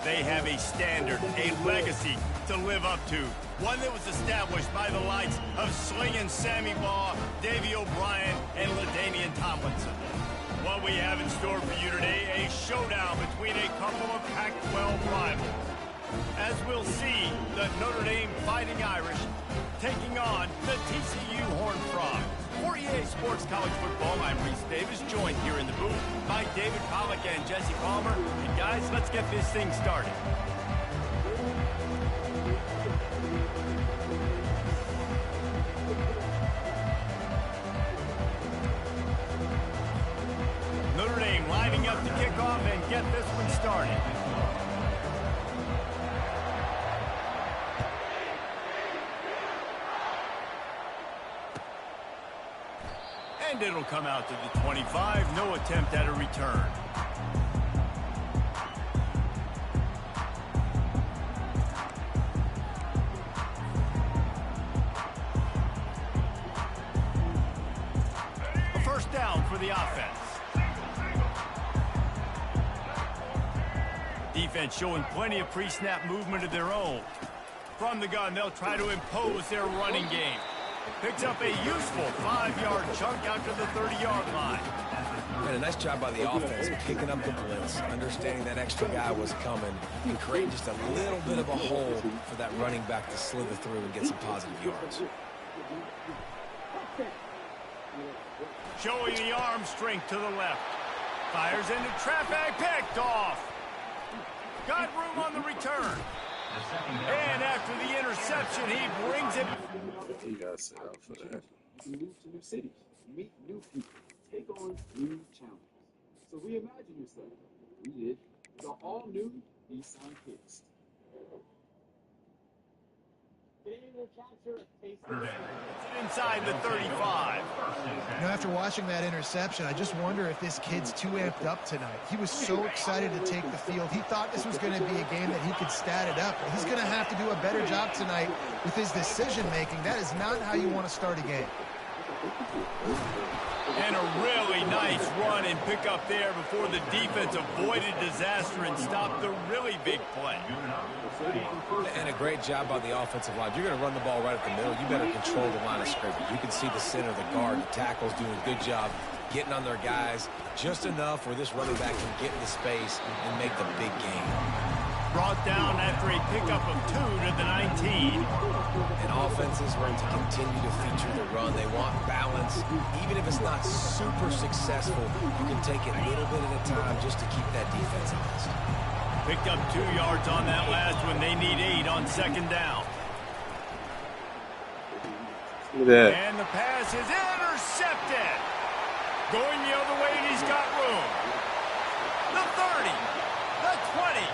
They have a standard, a legacy to live up to. One that was established by the likes of Slingin' Sammy Baugh, Davey O'Brien, and LaDainian Tomlinson. What we have in store for you today, a showdown between a couple of Pac-12 rivals. As we'll see, the Notre Dame Fighting Irish taking on the TCU Horned Frogs. For EA Sports College Football, I'm Reese Davis, joined here in the booth by David Pollack and Jesse Palmer. And guys, let's get this thing started. Notre Dame lining up to kick off and get this one started. And it'll come out to the 25. No attempt at a return. A first down for the offense. Defense showing plenty of pre-snap movement of their own. From the gun, they'll try to impose their running game. Picks up a useful 5-yard chunk out to the 30-yard line. And a nice job by the offense, picking up the blitz, understanding that extra guy was coming, and creating just a little bit of a hole for that running back to slither through and get some positive yards. Showing the arm strength to the left. Fires into traffic, picked off. Got room on the return. And after the interception, he brings it. You gotta sit out for that. Move to new cities, meet new people, take on new challenges. So reimagine yourself. We did the all-new Nissan Kicks. Inside the 35. You know, after watching that interception, I just wonder if this kid's too amped up tonight. He was so excited to take the field. He thought this was going to be a game that he could stat it up. But he's going to have to do a better job tonight with his decision-making. That is not how you want to start a game. And a really nice run and pick up there before the defense avoided disaster and stopped the really big play. And a great job by the offensive line. You're going to run the ball right at the middle. You better control the line of scrimmage. You can see the center, the guard, the tackles doing a good job getting on their guys just enough where this running back can get into space and make the big game. Brought down after a pickup of 2 to the 19. And offenses want to continue to feature the run. They want balance. Even if it's not super successful, you can take it a little bit at a time just to keep that defense honest. Picked up 2 yards on that last one. They need 8 on second down. Look at that. And the pass is intercepted. Going the other way, and he's got room. The 30, the 20.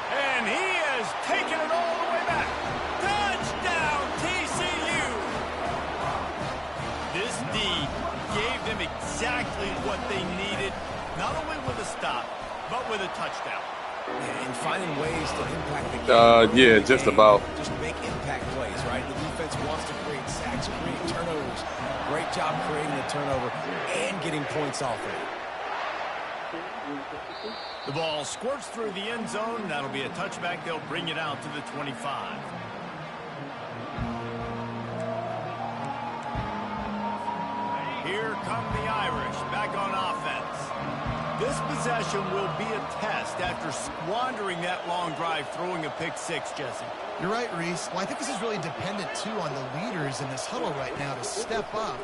And he has taken it all the way back. Touchdown, TCU. This D gave them exactly what they needed, not only with a stop, but with a touchdown. And finding ways to impact the game. Yeah, just about. Just make impact plays, right? The defense wants to create sacks, create turnovers. Great job creating a turnover and getting points off of it. The ball squirts through the end zone. That'll be a touchback. They'll bring it out to the 25. Here come the Irish back on offense. This possession will be a test after squandering that long drive, throwing a pick six, Jesse. You're right, Reese. Well, I think this is really dependent, too, on the leaders in this huddle right now to step up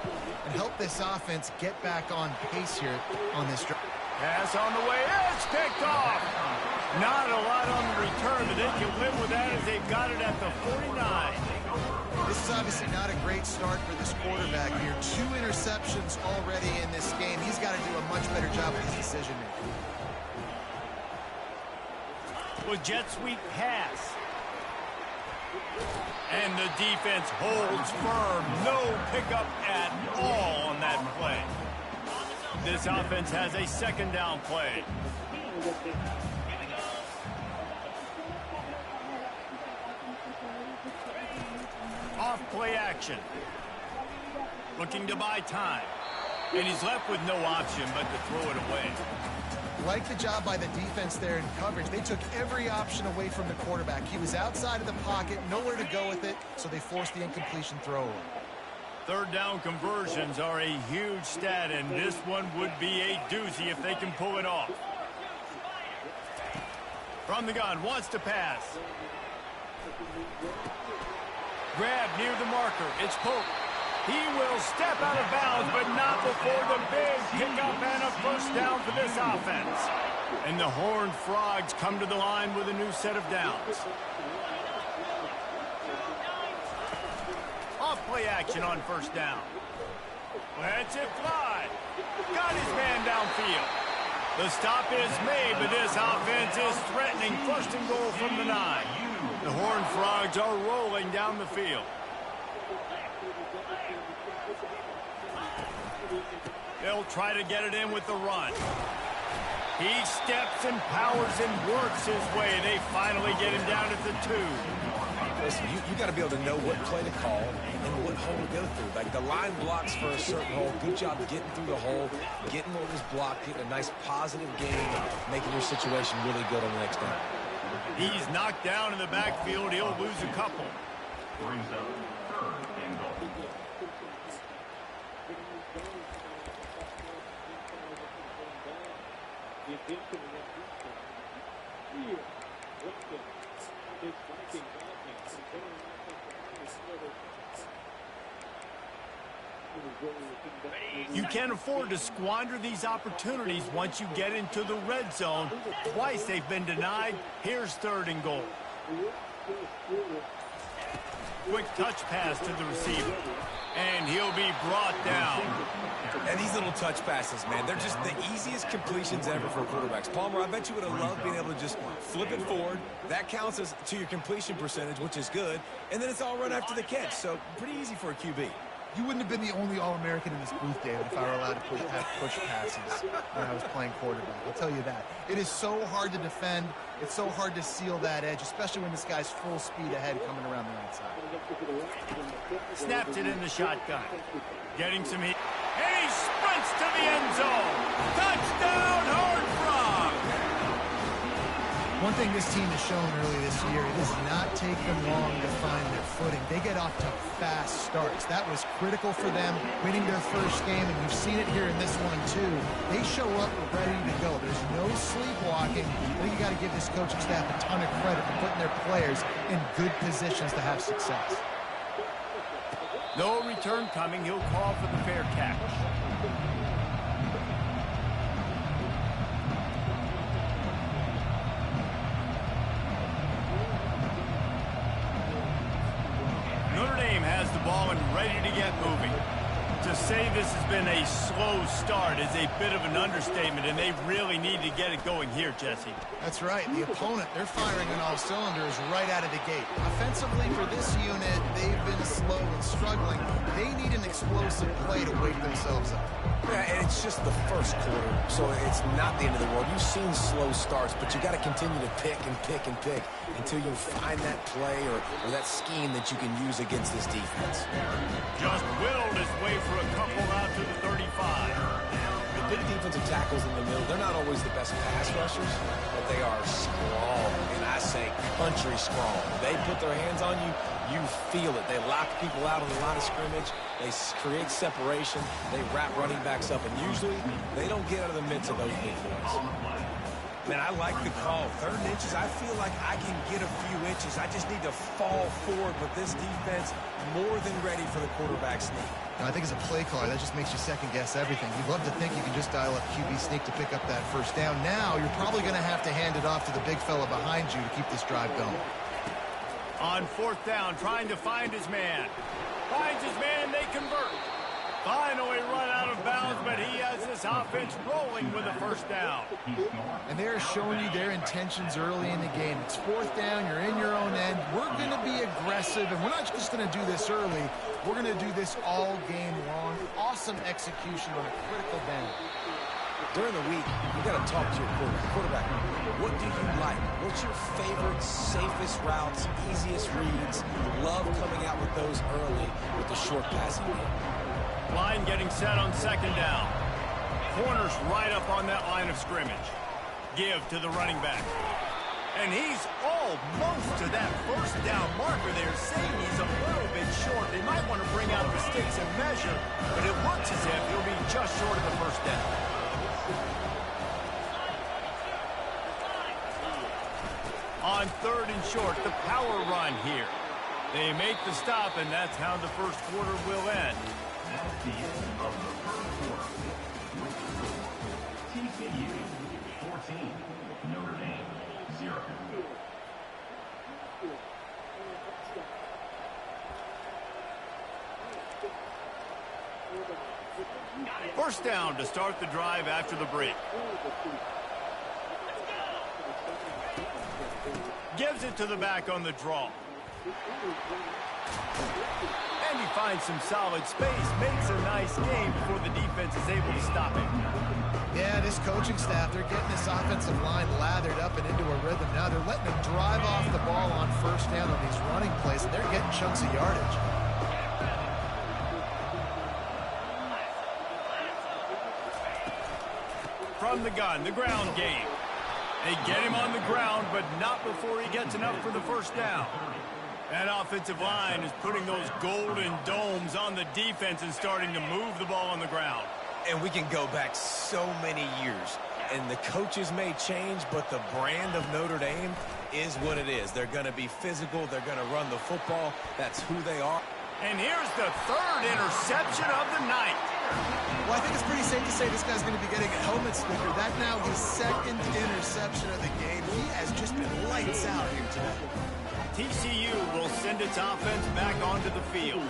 and help this offense get back on pace here on this drive. Pass on the way. It's picked off. Not a lot on the return, but they can live with that as they've got it at the 49. This is obviously not a great start for this quarterback here. 2 interceptions already in this game. He's got to do a much better job with his decision-making. Well, jet sweep pass. And the defense holds firm. No pickup at all on that play. This offense has a second down play. Off play action. Looking to buy time. and he's left with no option but to throw it away. Like the job by the defense there in coverage. They took every option away from the quarterback. He was outside of the pocket, nowhere to go with it, so they forced the incompletion throw away. Third down conversions are a huge stat, and this one would be a doozy if they can pull it off. From the gun, wants to pass. Grab near the marker. It's Pope. He will step out of bounds, but not before the big pickup and a first down for this offense. And the Horned Frogs come to the line with a new set of downs. Off-play action on first down. Lets it fly. Got his man downfield. The stop is made, but this offense is threatening first and goal from the 9. The Horned Frogs are rolling down the field. They'll try to get it in with the run. He steps and powers and works his way. They finally get him down at the 2. Listen, you got to be able to know what play to call and what hole to go through. Like the line blocks for a certain hole. Good job getting through the hole, getting what was blocked, getting a nice positive game, making your situation really good on the next down. He's knocked down in the backfield. He'll lose a couple. Brings up third and goal. You can't afford to squander these opportunities once you get into the red zone. Twice they've been denied. Here's third and goal. Quick touch pass to the receiver. And he'll be brought down. And these little touch passes, man, they're just the easiest completions ever for quarterbacks. Palmer, I bet you would have loved being able to just flip it forward. That counts as to your completion percentage, which is good. And then it's all run after the catch. So pretty easy for a QB. You wouldn't have been the only All-American in this booth, David, if I were allowed to push passes when I was playing quarterback. I'll tell you that. It is so hard to defend. It's so hard to seal that edge, especially when this guy's full speed ahead coming around the outside. Snapped it in the shotgun. Getting some heat. And he sprints to the end zone. Touchdown, Horned Frog! One thing this team has shown early this year, it does not take them long to find their footing. They get off to fast starts. That was critical for them, winning their first game, and we've seen it here in this one too. They show up ready to go. There's no sleepwalking. I think you got to give this coaching staff a ton of credit for putting their players in good positions to have success. No return coming. He'll call for the fair catch. Notre Dame has the ball and ready to get moving. To say this has been a slow start is a bit of an understatement, and they really need to get it going here, Jesse. That's right. The opponent, they're firing on all cylinders right out of the gate. Offensively, for this unit, they've been slow and struggling. They need an explosive play to wake themselves up. Yeah, and it's just the first quarter, so it's not the end of the world. You've seen slow starts, but you got to continue to pick and pick and pick until you find that play or that scheme that you can use against this defense. Just whittled his way for a couple out to the 35. The big defensive tackles in the middle, they're not always the best pass rushers, but they are strong, and I say country strong. They put their hands on you, you feel it. They lock people out on the line of scrimmage. They create separation. They wrap running backs up, and usually they don't get out of the midst of those big boys. Man, I like the call. 3rd and inches, I feel like I can get a few inches. I just need to fall forward with this defense more than ready for the quarterback sneak. Now, I think as a play caller, that just makes you second-guess everything. You'd love to think you can just dial up QB sneak to pick up that first down. Now, you're probably going to have to hand it off to the big fella behind you to keep this drive going. On 4th down, trying to find his man. Finds his man, they convert. Finally run out of bounds, but he has this offense rolling with a first down. And they're showing you their intentions early in the game. It's 4th down, you're in your own end. We're going to be aggressive, and we're not just going to do this early. We're going to do this all game long. Awesome execution on a critical down. During the week, you got to talk to your quarterback. What do you like? What's your favorite, safest routes, easiest reads? Love coming out with those early with the short passing game. Line getting set on second down. Corners right up on that line of scrimmage. Give to the running back. And he's almost to that first down marker there, saying he's a little bit short. They might want to bring out the sticks and measure, but it looks as if he'll be just short of the first down. On third and short, the power run here. They make the stop, and that's how the first quarter will end. That's the end of the first quarter. TCU 14, Notre Dame 0. First down to start the drive after the break. Gives it to the back on the draw. And he finds some solid space, makes a nice game before the defense is able to stop him. Yeah, this coaching staff, they're getting this offensive line lathered up and into a rhythm. Now they're letting them drive off the ball on first down on these running plays, and they're getting chunks of yardage. From the gun, the ground game. They get him on the ground, but not before he gets enough for the first down. That offensive line is putting those golden domes on the defense and starting to move the ball on the ground. And we can go back so many years. And the coaches may change, but the brand of Notre Dame is what it is. They're going to be physical. They're going to run the football. That's who they are. And here's the third interception of the night. Well, I think it's pretty safe to say this guy's going to be getting a helmet sticker. That now his second interception of the game. He has just been lights out here today. TCU will send its offense back onto the field.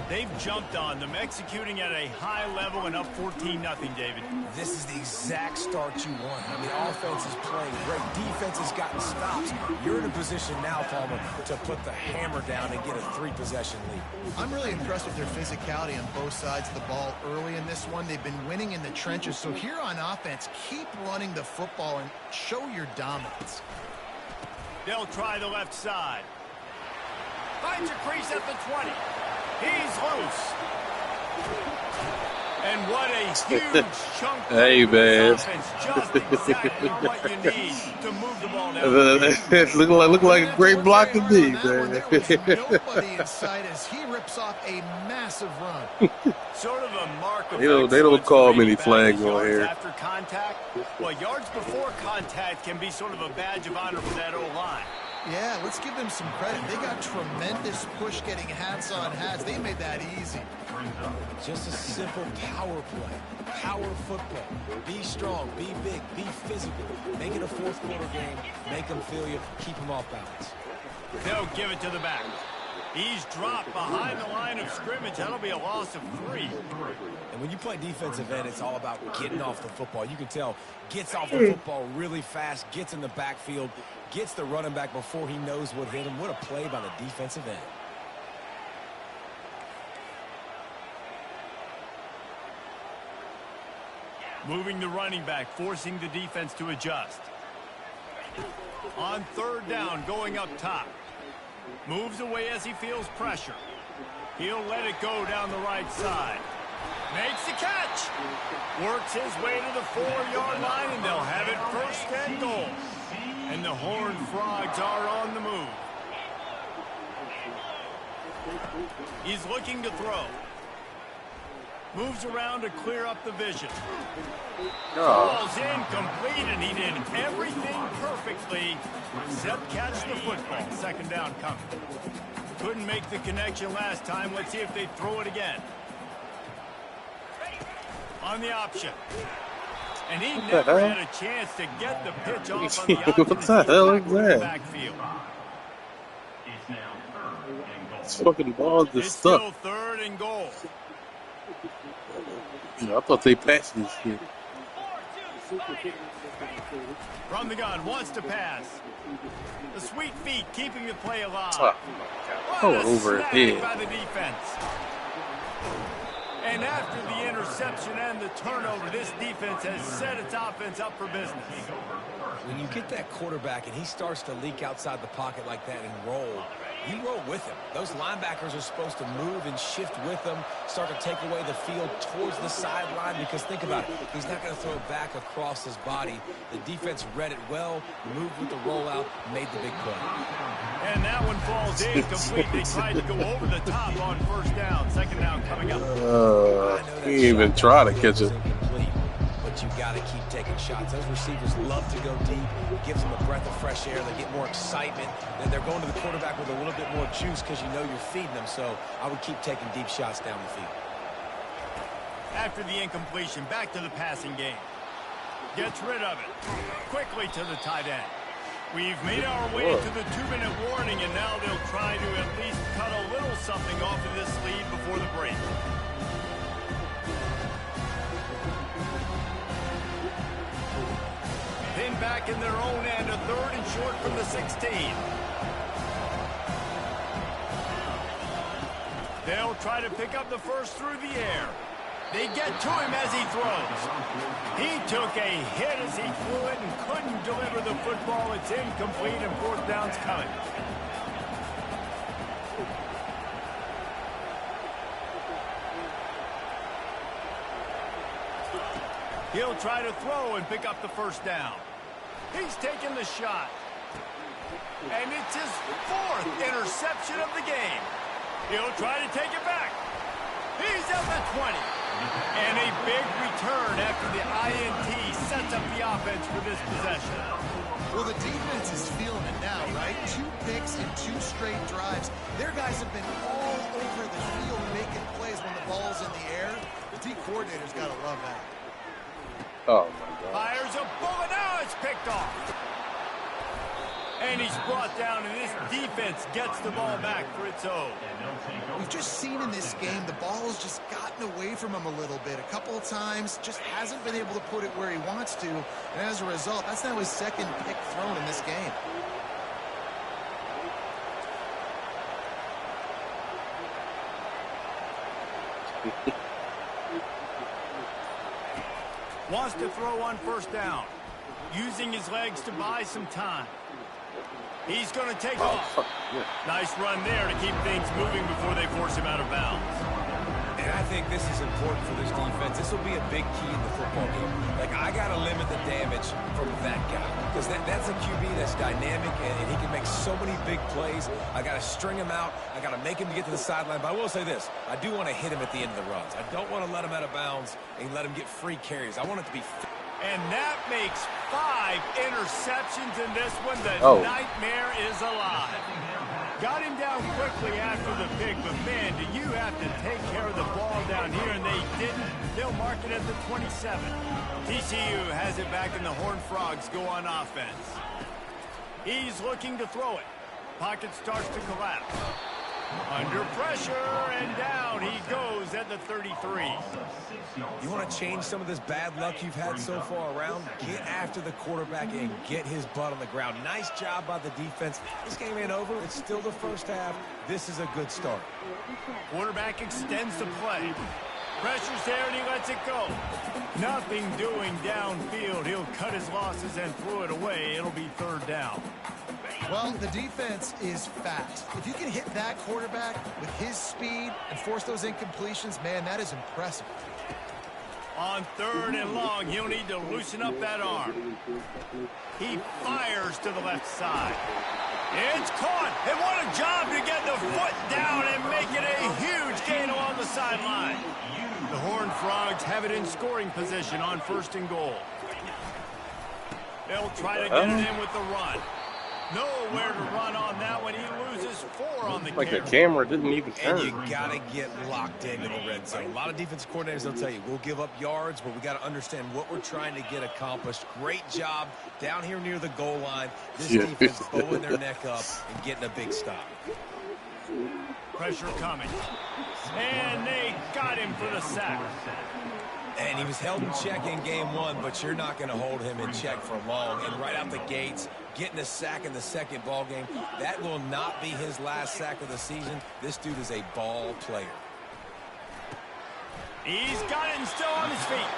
They've jumped on them, executing at a high level and up 14-0, David. This is the exact start you want. I mean, offense is playing great. Defense has gotten stops. You're in a position now, Palmer, to put the hammer down and get a 3-possession lead. I'm really impressed with their physicality on both sides of the ball early in this one. They've been winning in the trenches. So here on offense, keep running the football and show your dominance. They'll try the left side. Finds a crease at the 20. He's loose. And what a huge chunk Hey, of man. offense. Just exactly what you need to move the ball down. Look like a great block to me, man. There was nobody in sight as he rips off a massive run. Sort of a mark of They don't excellence call for many back flags on yards here. After contact, well, yards before contact can be sort of a badge of honor for that O-line. Yeah, let's give them some credit. They got tremendous push getting hats on hats. They made that easy. Just a simple power play. Power football. Be strong, be big, be physical. Make it a fourth quarter game. Make them feel you. Keep them off balance. They'll give it to the back. He's dropped behind the line of scrimmage. That'll be a loss of 3. And when you play defensive end, it's all about getting off the football. You can tell, gets off the football really fast, gets in the backfield, gets the running back before he knows what hit him. What a play by the defensive end. Moving the running back, forcing the defense to adjust. On third down, going up top. Moves away as he feels pressure. He'll let it go down the right side. Makes the catch. Works his way to the 4-yard line, and they'll have it first and goal. And the Horned Frogs are on the move. He's looking to throw. Moves around to clear up the vision. Falls incomplete, and he did everything perfectly except catch the football. Second down coming. Couldn't make the connection last time. Let's see if they throw it again. On the option. And he never had a chance to get the pitch off on the option. What the hell is that? Backfield. It's now 3rd and goal. This fucking ball It's just still stuck. 3rd and goal. I thought they passed this shit. From the gun, wants to pass. The sweet feet keeping the play alive. Oh, What a over his snag head. by the defense. And after the interception and the turnover, this defense has set its offense up for business. When you get that quarterback and he starts to leak outside the pocket like that and roll, he wrote with him. Those linebackers are supposed to move and shift with him, start to take away the field towards the sideline, because think about it, he's not going to throw it back across his body. The defense read it well, moved with the rollout, made the big play. And that one falls incomplete. They tried to go over the top on first down. Second down coming up. He didn't even try to catch it. But you got to keep taking shots. Those receivers love to go deep. It gives them a breath of fresh air. They get more excitement. Then they're going to the quarterback with a little bit more juice because you know you're feeding them. So I would keep taking deep shots down the field. After the incompletion, back to the passing game. Gets rid of it. Quickly to the tight end. We've made our way to the 2-minute warning, and now they'll try to at least cut a little something off of this lead before the break. Pinned back in their own end, a 3rd and short from the 16. They'll try to pick up the first through the air. They get to him as he throws. He took a hit as he threw it and couldn't deliver the football. It's incomplete, and 4th down's coming. He'll try to throw and pick up the first down. He's taking the shot. And it's his 4th interception of the game. He'll try to take it back. He's at the 20. And a big return after the INT sets up the offense for this possession. Well, the defense is feeling it now, right? 2 picks in 2 straight drives. Their guys have been all over the field making plays when the ball's in the air. The D coordinator's got to love that. Oh, my God. Fires a bullet. Now it's picked off. And he's brought down, and this defense gets the ball back for its own. We've just seen in this game the ball's just gotten away from him a little bit. A couple of times, just hasn't been able to put it where he wants to. And as a result, that's now his 2nd pick thrown in this game. Wants to throw on first down. Using his legs to buy some time. He's going to take off. Nice run there to keep things moving before they force him out of bounds. And I think this is important for this defense. This will be a big key in the football game. Like, I got to limit the damage from that guy. Because that's a QB that's dynamic, and he can make so many big plays. I got to string him out. I got to make him to get to the sideline. But I will say this. I do want to hit him at the end of the runs. I don't want to let him out of bounds and let him get free carries. I want it to be... And that makes 5 interceptions in this one. The nightmare is alive. Got him down quickly after the pick, but man, do you have to take care of the ball down here, and they didn't. They'll mark it at the 27. TCU has it back, and the Horned Frogs go on offense. He's looking to throw it. Pocket starts to collapse. Under pressure, and down he goes at the 33. You want to change some of this bad luck you've had so far around? Get after the quarterback and get his butt on the ground. Nice job by the defense. This game ain't over. It's still the first half. This is a good start. Quarterback extends the play. Pressure's there, and he lets it go. Nothing doing downfield. He'll cut his losses and throw it away. It'll be 3rd down. Well, the defense is fast. If you can hit that quarterback with his speed and force those incompletions, man, that is impressive. On 3rd and long, he'll need to loosen up that arm. He fires to the left side. It's caught, and what a job to get the foot down and make it a huge gain along the sideline. The Horned Frogs have it in scoring position on 1st and goal. They'll try to get it in with the run. Nowhere to run on that one. He loses 4 on the Like carry. the camera didn't even turn. And you got to get locked into the red zone. A lot of defensive coordinators, they'll tell you, we'll give up yards, but we got to understand what we're trying to get accomplished. Great job down here near the goal line. This defense bowing their neck up and getting a big stop. Pressure coming. And they got him for the sack. And he was held in check in game 1, but you're not going to hold him in check for long. And right out the gates, getting a sack in the 2nd ball game, that will not be his last sack of the season. This dude is a ball player. He's got it and still on his feet.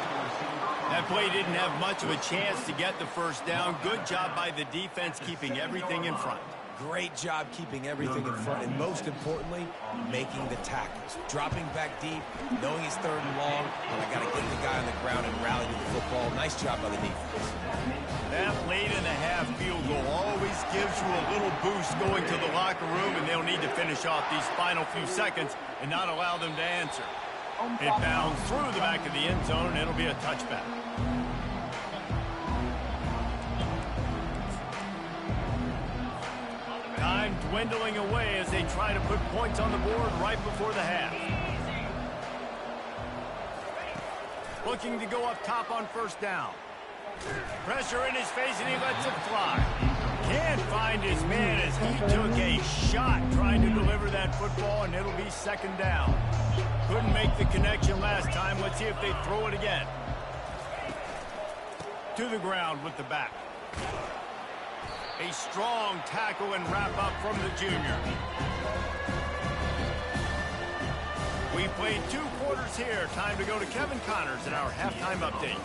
That play didn't have much of a chance to get the first down. Good job by the defense keeping everything in front. Great job keeping everything in front, and most importantly, making the tackles. Dropping back deep, knowing he's 3rd and long, and I got to get the guy on the ground and rally to the football. Nice job by the defense. That late in the half field goal always gives you a little boost going to the locker room, and they'll need to finish off these final few seconds and not allow them to answer. It bounds through the back of the end zone, and it'll be a touchback. Time dwindling away as they try to put points on the board right before the half. Looking to go up top on 1st down. Pressure in his face, and he lets it fly. Can't find his man as he took a shot trying to deliver that football, and it'll be 2nd down. Couldn't make the connection last time. Let's see if they throw it again. To the ground with the back. A strong tackle and wrap-up from the junior. We played 2 quarters here. Time to go to Kevin Connors in our halftime update.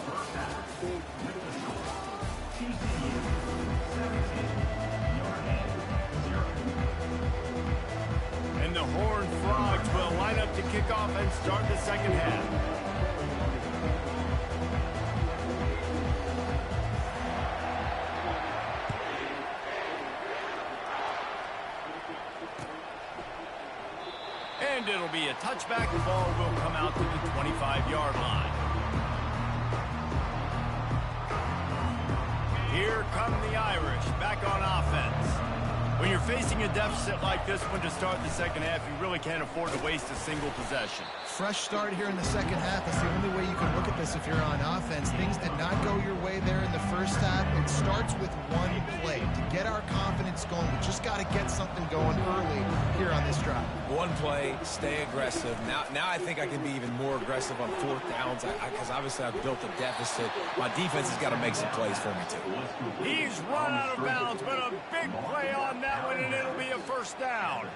And the Horned Frogs will line up to kick off and start the 2nd half. And it'll be a touchback. The ball will come out to the 25-yard line. Here come the Irish back on offense. When you're facing a deficit like this one to start the 2nd half, you really can't afford to waste a single possession. Fresh start here in the 2nd half. That's the only way you can look at this if you're on offense. Things did not go your way there in the 1st half. It starts with one play. To get our confidence going, we just got to get something going early here on this drive. One play, stay aggressive. Now I think I can be even more aggressive on 4th downs because obviously I've built a deficit. My defense has got to make some plays for me too. He's run out of bounds, but a big play on that one, and it'll be a 1st down.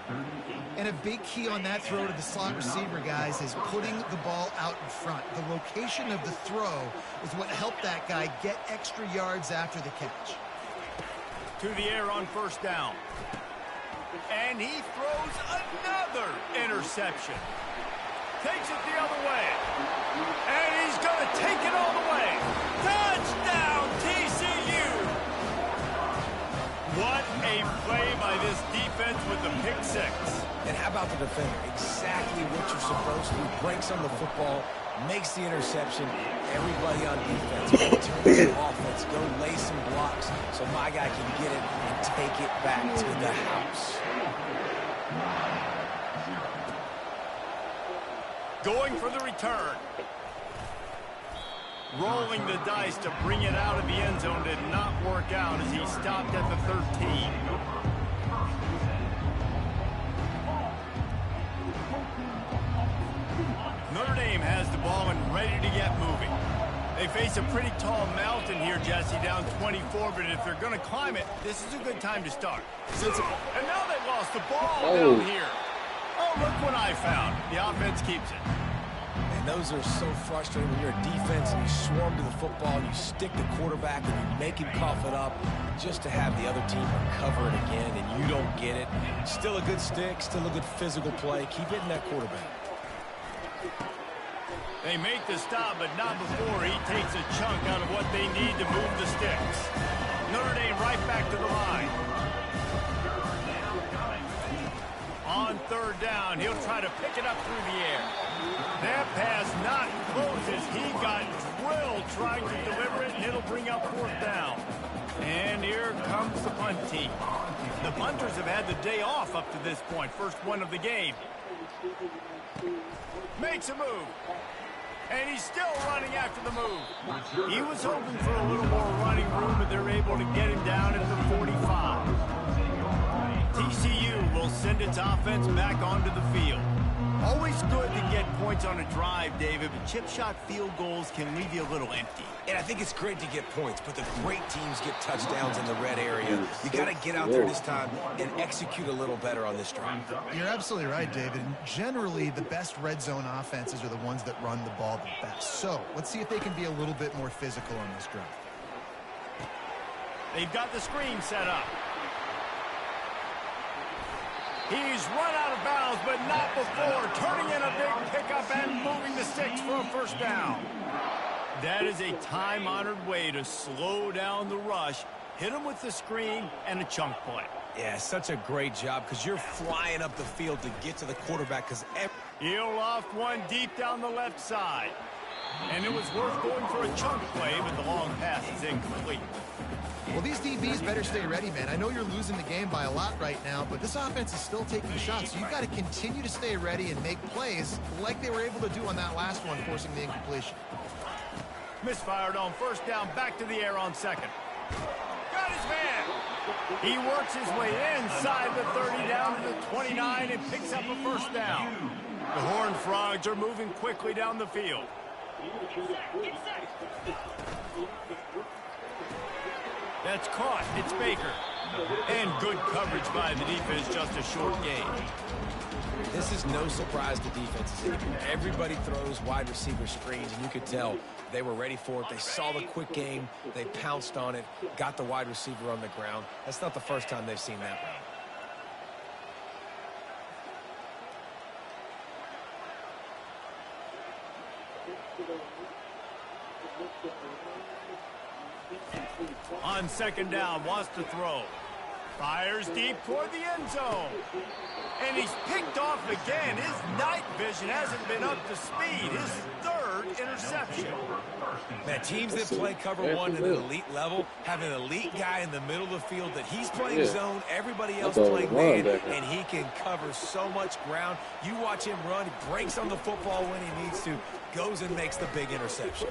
And a big key on that throw to the slot receiver, guys, is putting the ball out in front. The location of the throw is what helped that guy get extra yards after the catch. To the air on 1st down. And he throws another interception. Takes it the other way. And he's going to take it all the way. Touchdown, TCU! What a play by this defense with the pick 6. And how about the defender? Exactly what you're supposed to do. Breaks on the football, makes the interception. Everybody on defense, go turn the offense, go lay some blocks so my guy can get it and take it back to the house. Going for the return. Rolling the dice to bring it out of the end zone did not work out as he stopped at the 13. Notre Dame has the ball and ready to get moving. They face a pretty tall mountain here, Jesse, down 24, but if they're going to climb it, this is a good time to start. And now they lost the ball down here. Oh, look what I found. The offense keeps it. And those are so frustrating when you're a defense and you swarm to the football, and you stick the quarterback and you make him cough it up just to have the other team recover it again, and you don't get it. Still a good stick, still a good physical play. Keep hitting that quarterback. They make the stop, but not before he takes a chunk out of what they need to move the sticks. Notre Dame right back to the line. On 3rd down, he'll try to pick it up through the air. That pass not close as he got drilled trying to deliver it, and it'll bring up 4th down. And here comes the punt team. The punters have had the day off up to this point. First one of the game. Makes a move. And he's still running after the move. He was hoping for a little more running room, but they're able to get him down at the 45. TCU will send its offense back onto the field. Always good to get points on a drive, David, but chip shot field goals can leave you a little empty. And I think it's great to get points, but the great teams get touchdowns in the red area. You got to get out there this time and execute a little better on this drive. You're absolutely right, David. Generally, the best red zone offenses are the ones that run the ball the best. So let's see if they can be a little bit more physical on this drive. They've got the screen set up. He's run out of bounds, but not before turning in a big pickup and moving the sticks for a first down. That is a time-honored way to slow down the rush, hit him with the screen, and a chunk play. Yeah, such a great job because you're flying up the field to get to the quarterback because he'll loft one deep down the left side. And it was worth going for a chunk play, but the long pass is incomplete. Well, these DBs better stay ready, man. I know you're losing the game by a lot right now, but this offense is still taking shots. So you've got to continue to stay ready and make plays like they were able to do on that last one, forcing the incompletion. Misfired on first down, back to the air on second. Got his man. He works his way inside the 30 down to the 29 and picks up a first down. The Horned Frogs are moving quickly down the field. That's caught. It's Baker. And good coverage by the defense, just a short gain. This is no surprise to defenses anymore. Everybody throws wide receiver screens, and you could tell they were ready for it. They saw the quick game. They pounced on it, got the wide receiver on the ground. That's not the first time they've seen that run. On second down, wants to throw. Fires deep toward the end zone. And he's picked off again. His night vision hasn't been up to speed. His third interception. Man, teams that play cover one at an elite level have an elite guy in the middle of the field that he's playing zone, everybody else playing man, and he can cover so much ground. You watch him run, he breaks on the football when he needs to, goes and makes the big interception.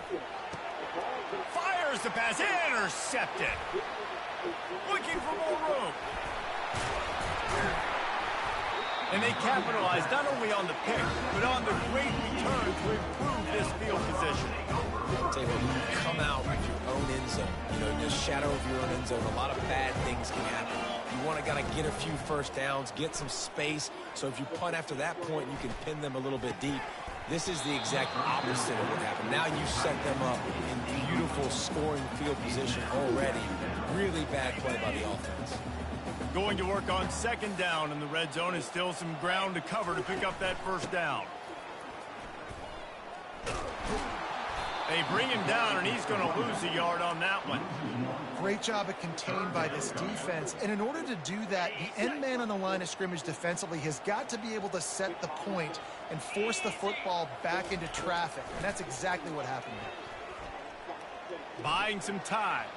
Fires the pass, intercepted. Looking for more room. And they capitalized not only on the pick, but on the great return to improve this field position. Tell you what, when you come out with your own end zone, in the shadow of your own end zone, a lot of bad things can happen. You want to get a few first downs, get some space, so if you punt after that point, you can pin them a little bit deep. This is the exact opposite of what happened. Now you set them up in beautiful scoring field position already. Really bad play by the offense. Going to work on second down in the red zone is still some ground to cover to pick up that first down. They bring him down, and he's going to lose a yard on that one. Great job of contained by this defense. And in order to do that, the end man on the line of scrimmage defensively has got to be able to set the point and force the football back into traffic. And that's exactly what happened here. Buying some time.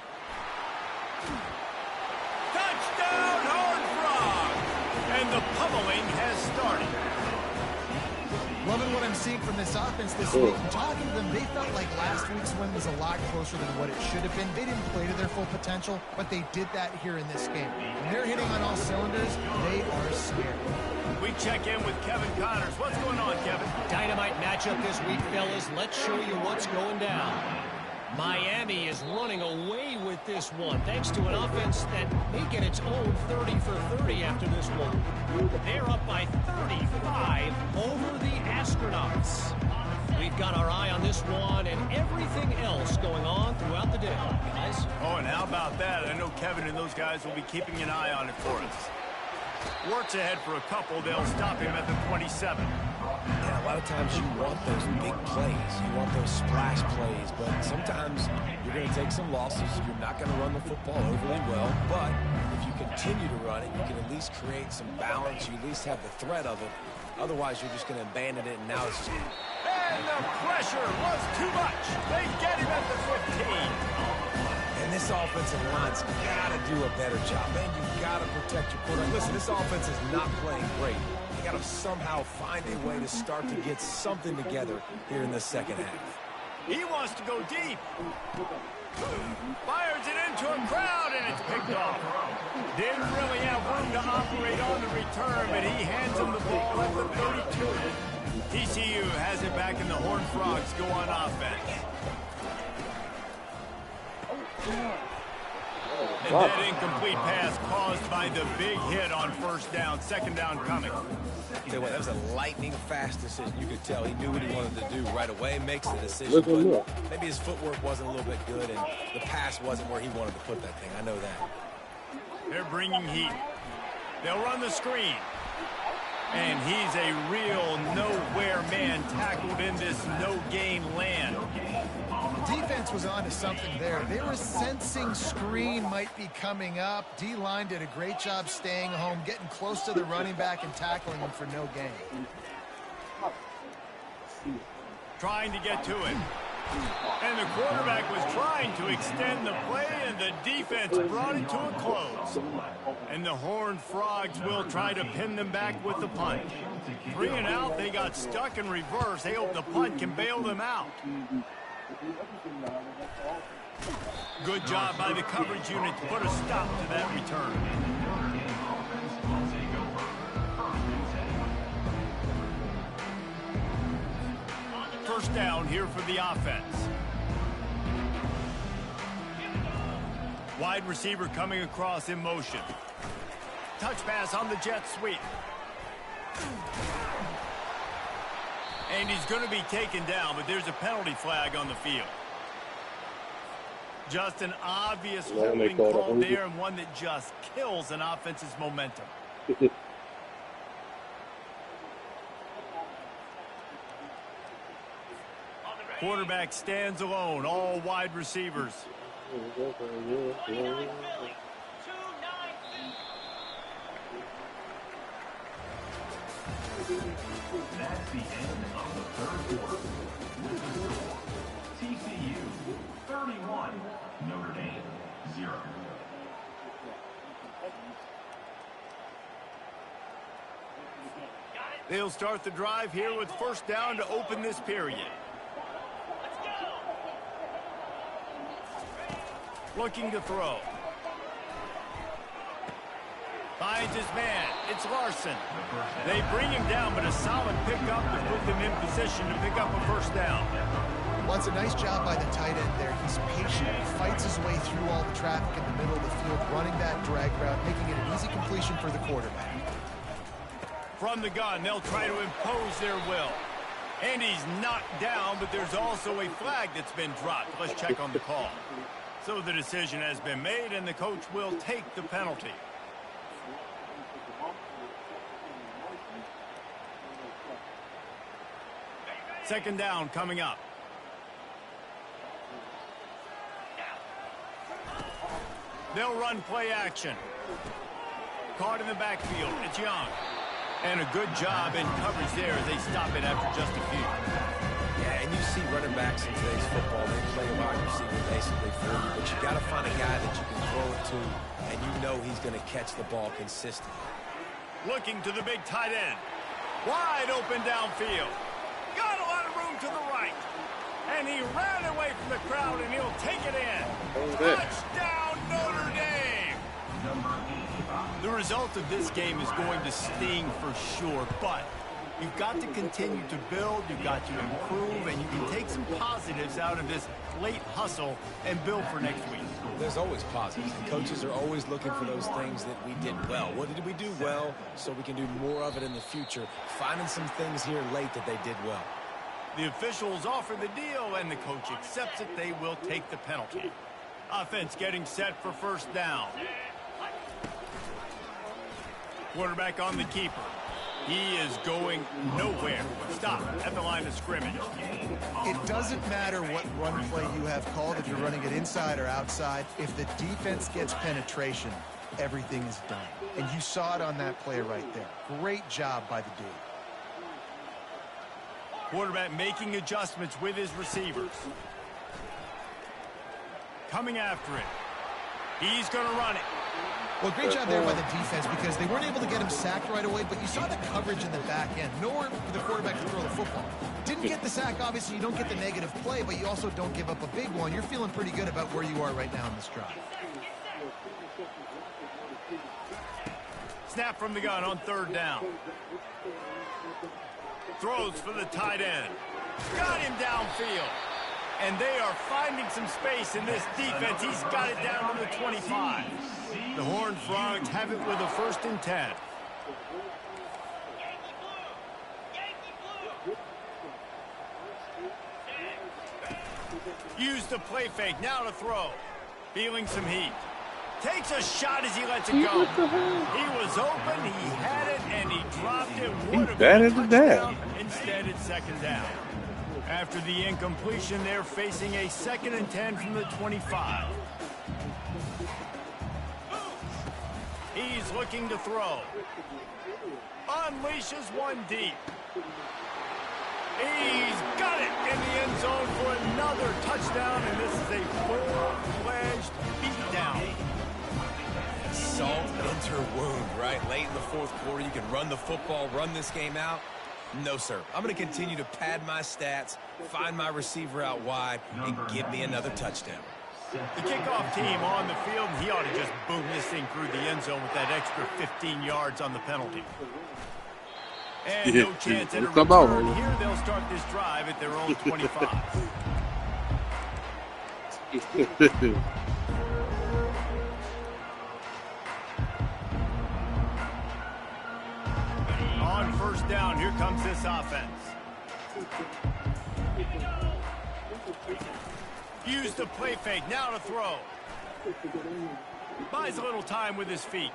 Touchdown, Horned Frogs! And the pummeling has started. Loving what I'm seeing from this offense this week. Talking to them, they felt like last week's win was a lot closer than what it should have been. They didn't play to their full potential, but they did that here in this game. When they're hitting on all cylinders, they are scary. We check in with Kevin Connors. What's going on, Kevin? Dynamite matchup this week, fellas. Let's show you what's going down. Miami is running away with this one, thanks to an offense that may get its own 30 for 30 after this one. They're up by 35 over the Astronauts. We've got our eye on this one and everything else going on throughout the day, guys. Oh, and how about that? I know Kevin and those guys will be keeping an eye on it for us. Works ahead for a couple. They'll stop him at the 27. Yeah, a lot of times you want those big plays. You want those splash plays, but sometimes you're going to take some losses. You're not going to run the football overly well, but if you continue to run it, you can at least create some balance. You at least have the threat of it. Otherwise, you're just going to abandon it, and now it's just... And the pressure was too much. They get him at the 15. And this offensive line's got to do a better job. Man, you've got to protect your quarterback. Listen, this offense is not playing great. You got to somehow find a way to start to get something together here in the second half. He wants to go deep. Fires it into a crowd, and it's picked off. Didn't really have room to operate on the return, but he hands him the ball at the 32. TCU has it back, and the Horned Frogs go on offense. And that incomplete pass caused by the big hit on first down. Second down coming. Tell you what, that was a lightning-fast decision. You could tell he knew what he wanted to do right away, makes the decision. But maybe his footwork wasn't a little bit good, and the pass wasn't where he wanted to put that thing. I know that. They're bringing heat. They'll run the screen. And he's a real nowhere man tackled in this no-gain land. Defense was on to something there. They were sensing screen might be coming up. D-line did a great job staying home, getting close to the running back and tackling him for no gain. Trying to get to it. And the quarterback was trying to extend the play, and the defense brought it to a close. And the Horned Frogs will try to pin them back with the punt. 3 and out, they got stuck in reverse. They hope the punt can bail them out. Good job by the coverage unit to put a stop to that return. First down here for the offense. Wide receiver coming across in motion. Touch pass on the jet sweep. And he's going to be taken down, but there's a penalty flag on the field. Just an obvious holding call there, and one that just kills an offense's momentum. Quarterback stands alone, all wide receivers. That's the end of the third quarter. TCU 31, Notre Dame 0. They'll start the drive here with first down to open this period. Looking to throw. Finds his man. It's Larson. They bring him down, but a solid pickup to put them in position to pick up a first down. Well, it's a nice job by the tight end there. He's patient. He fights his way through all the traffic in the middle of the field, running that drag route, making it an easy completion for the quarterback. From the gun, they'll try to impose their will. And he's knocked down, but there's also a flag that's been dropped. Let's check on the call. So the decision has been made, and the coach will take the penalty. Second down coming up. They'll run play action. Caught in the backfield. It's Young. And a good job in coverage there as they stop it after just a few. Yeah, and you see running backs in today's football, they play wide receiver basically for you, but you got to find a guy that you can throw it to, and you know he's going to catch the ball consistently. Looking to the big tight end. Wide open downfield. Got a lot of room to the right. And he ran away from the crowd, and he'll take it in. Touchdown, Notre Dame! The result of this game is going to sting for sure, but you've got to continue to build, you've got to improve, and you can take some positives out of this late hustle and build for next week. There's always positives, and coaches are always looking for those things that we did well. What did we do well so we can do more of it in the future? Finding some things here late that they did well. The officials offer the deal, and the coach accepts it. They will take the penalty. Offense getting set for first down. Quarterback on the keeper. He is going nowhere. Stop at the line of scrimmage. It doesn't matter what run play you have called, if you're running it inside or outside. If the defense gets penetration, everything is done. And you saw it on that play right there. Great job by the dude. Quarterback making adjustments with his receivers. Coming after it. He's going to run it. Well, great job there by the defense because they weren't able to get him sacked right away, but you saw the coverage in the back end. Nowhere for the quarterback to throw the football. Didn't get the sack, obviously you don't get the negative play, but you also don't give up a big one. You're feeling pretty good about where you are right now in this drive. Snap from the gun on third down. Throws for the tight end. Got him downfield. And they are finding some space in this defense. He's got it down to the 25. The Horned Frogs have it with a 1st and 10. Use the play fake. Now to throw. Feeling some heat. Takes a shot as he lets it go. He was open, he had it, and he dropped it. it would have bad been a at the touchdown. Instead, it's second down. After the incompletion, they're facing a 2nd and 10 from the 25. He's looking to throw. Unleashes one deep. He's got it in the end zone for another touchdown, and this is a full-fledged beatdown. Salt enter wound, right? Late in the 4th quarter, you can run the football, run this game out. No, sir. I'm going to continue to pad my stats, find my receiver out wide, and give me another touchdown. The kickoff team on the field, and he ought to just boom this thing through the end zone with that extra 15 yards on the penalty. And no chance at a return here. They'll start this drive at their own 25. On first down, here comes this offense. Use the play fake, now to throw. Buys a little time with his feet.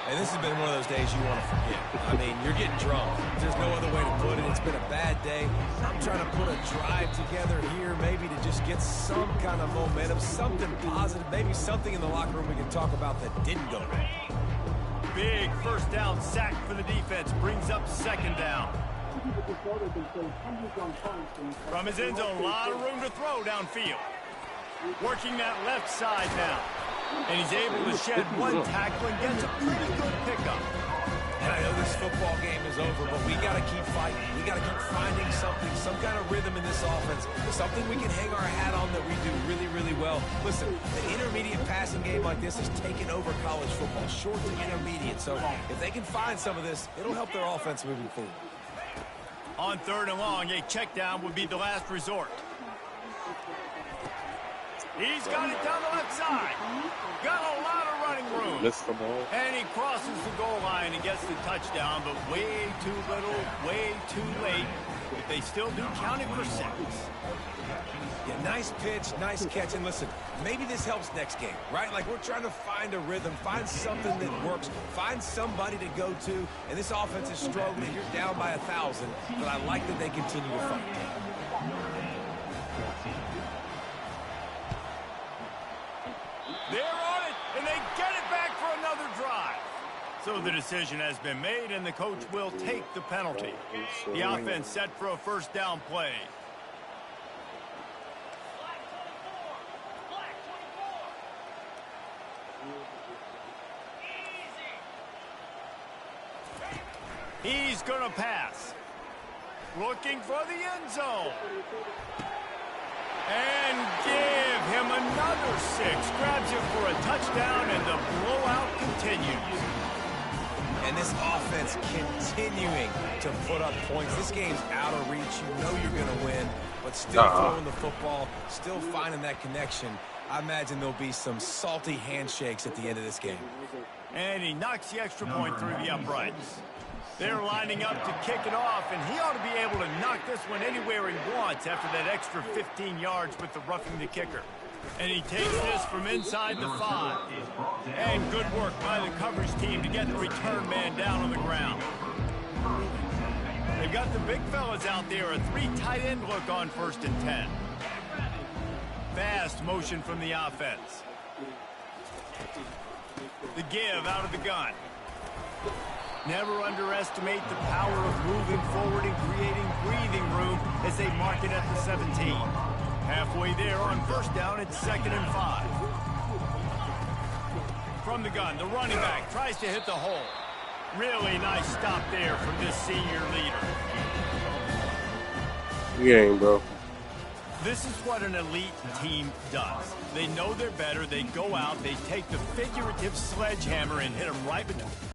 And this has been one of those days you want to forget. I mean, you're getting drunk. There's no other way to put it. It's been a bad day. I'm trying to put a drive together here, maybe to just get some kind of momentum, something positive, maybe something in the locker room we can talk about that didn't go right. Big first down sack for the defense, brings up second down. From his end zone, a lot of room to throw downfield. Working that left side now. And he's able to shed one tackle and gets a pretty good pickup. And I know this football game is over, but we got to keep fighting. We got to keep finding something, some kind of rhythm in this offense, something we can hang our hat on that we do really, really well. Listen, the intermediate passing game like this has taken over college football, short to intermediate. So if they can find some of this, it'll help their offense moving forward. On 3rd and long, a check down would be the last resort. He's got it down the left side. Got a lot of running room. Missed the ball. And he crosses the goal line and gets the touchdown, but way too little, way too late. But they still do count it for 6. Yeah, nice pitch, nice catch. And listen, maybe this helps next game, right? Like we're trying to find a rhythm, find something that works, find somebody to go to. And this offense is struggling. You're down by 1,000, but I like that they continue to fight. They're on it, and they get it back for another drive. So the decision has been made, and the coach will take the penalty. The offense set for a first down play. He's going to pass. Looking for the end zone. And give him another 6. Grabs it for a touchdown, and the blowout continues. And this offense continuing to put up points. This game's out of reach. You know you're going to win, but still throwing the football, still finding that connection. I imagine there'll be some salty handshakes at the end of this game. And he knocks the extra point through the uprights. They're lining up to kick it off, and he ought to be able to knock this one anywhere he wants after that extra 15 yards with the roughing the kicker. And he takes this from inside the 5. And good work by the coverage team to get the return man down on the ground. They've got the big fellas out there, a 3 tight end look on 1st and 10. Fast motion from the offense. The give out of the gun. Never underestimate the power of moving forward and creating breathing room as they mark it at the 17. Halfway there on first down, it's 2nd and 5. From the gun, the running back tries to hit the hole. Really nice stop there from this senior leader. Game, bro. This is what an elite team does. They know they're better. They go out. They take the figurative sledgehammer and hit them right between.